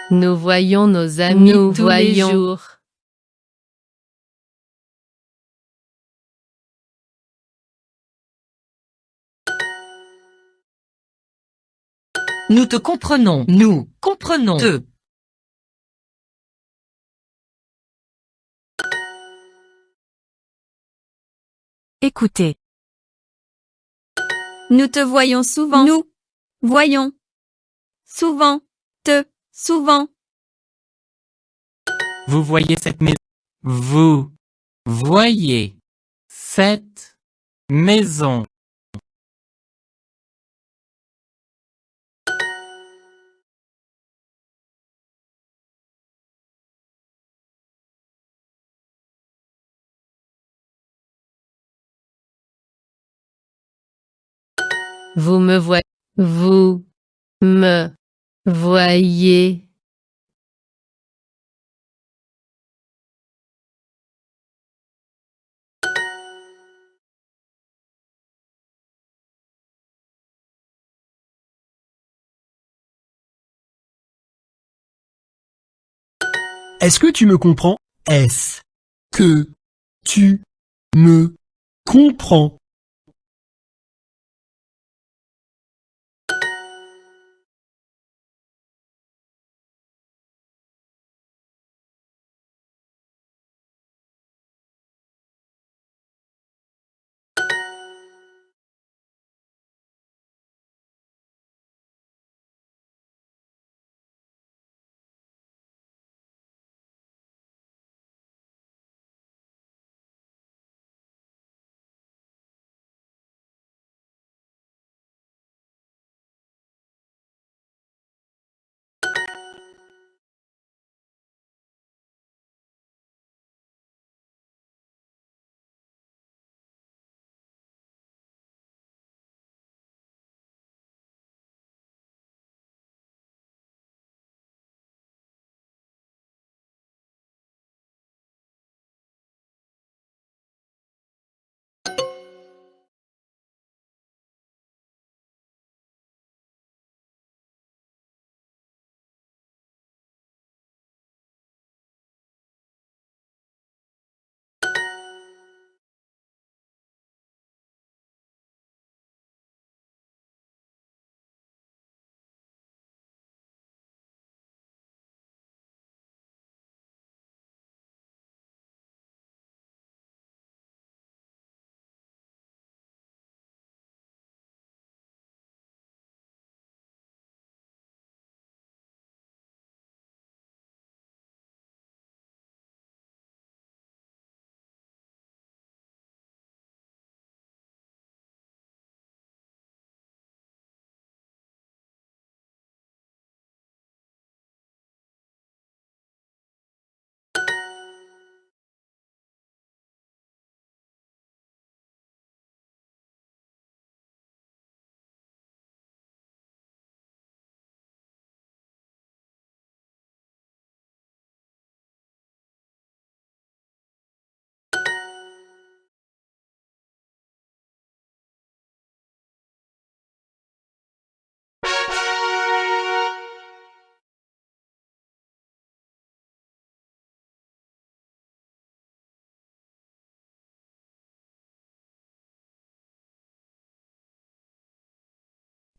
Nous voyons nos amis tous les jours. Nous te comprenons. Nous comprenons te. Écoutez. Nous te voyons souvent. Nous voyons souvent te souvent. Vous voyez cette maison. Vous voyez cette maison. Vous me voyez. Vous me voyez. Est-ce que tu me comprends? Est-ce que tu me comprends?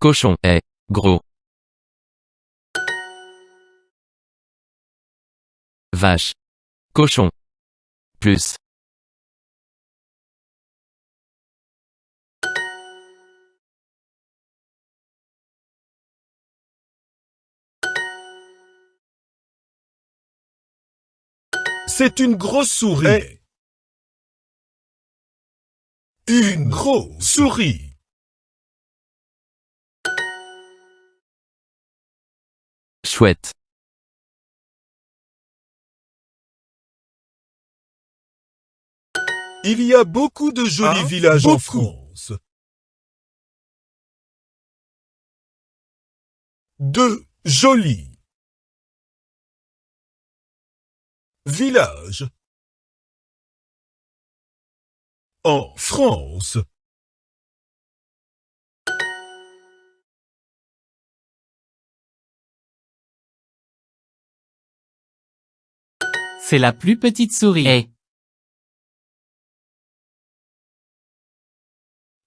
Cochon est gros. Vache. Cochon. Plus. C'est une grosse souris. Une grosse souris. Chouette. Il y a beaucoup de jolis villages en France. De jolis villages en France. C'est la plus petite souris. Et.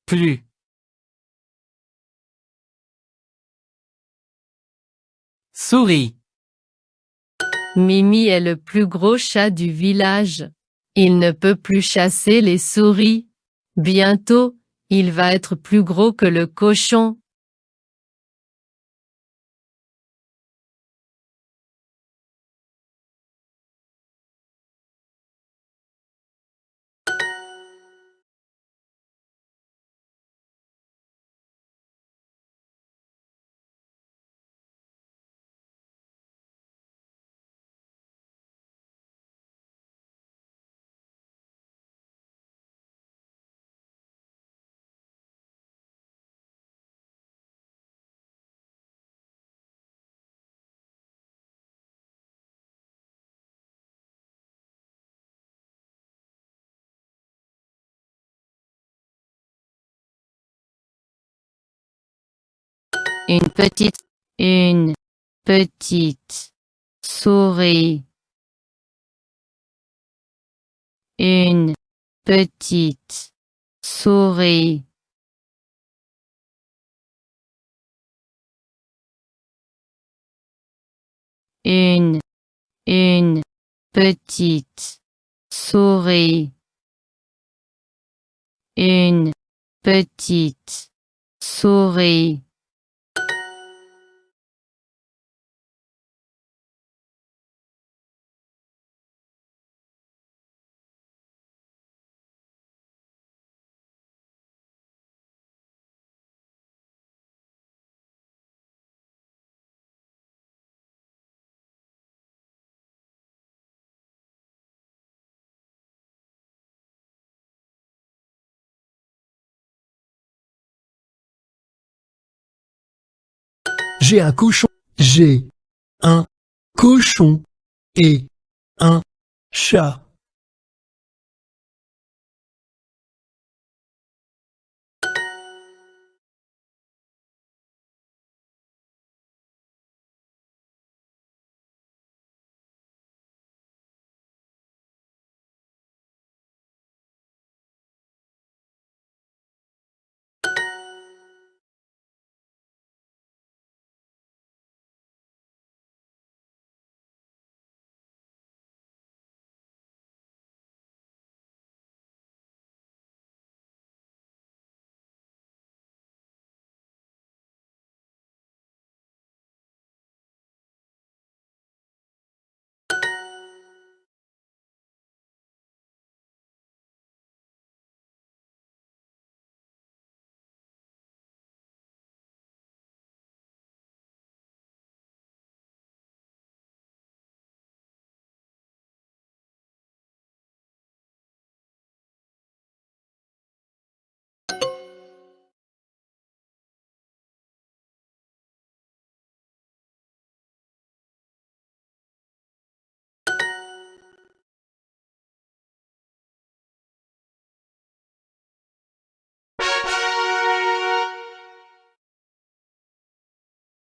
Plus. Souris. Mimi est le plus gros chat du village. Il ne peut plus chasser les souris. Bientôt, il va être plus gros que le cochon. Une petite souris. Une petite souris. Une petite souris. Une petite souris. J'ai un cochon. J'ai un cochon et un chat.